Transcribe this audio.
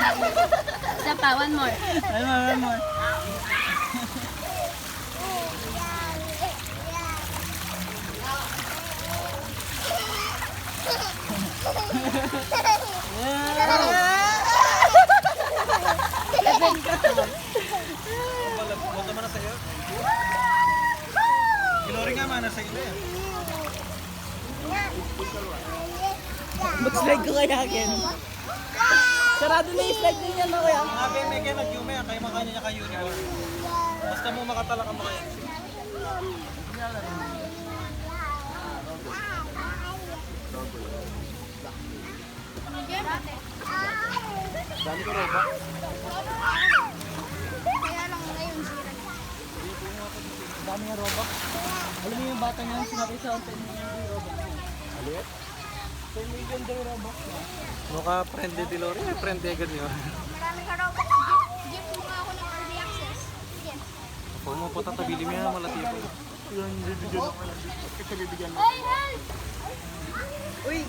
Isa pa, one more. One more. Buto mo na sa'yo. Kilori nga mana sa'yo na yan. Mag-slide ko kaya again. Sarado na yung slide niya no kaya. Sabi may kaya nag-yume yan, kayo makanya niya kay unicorn. Basta mo makatalak ang makayan. Dami ko roba. Kaya lang ngayon sira. Dami nga robak. Alam mo yung bata niya sinabi sa 10 million robak. Alit? 10 million daw robak na. Mukha friendly di Lori, friendly agad niyo. Marami ka robot. Jeep mo nga ako ng early access. Sige. Kung mo po tatabili mo yan, malati po. Yun, bibigyan ako lang. Kasi bibigyan mo. Hey, hey! Uy!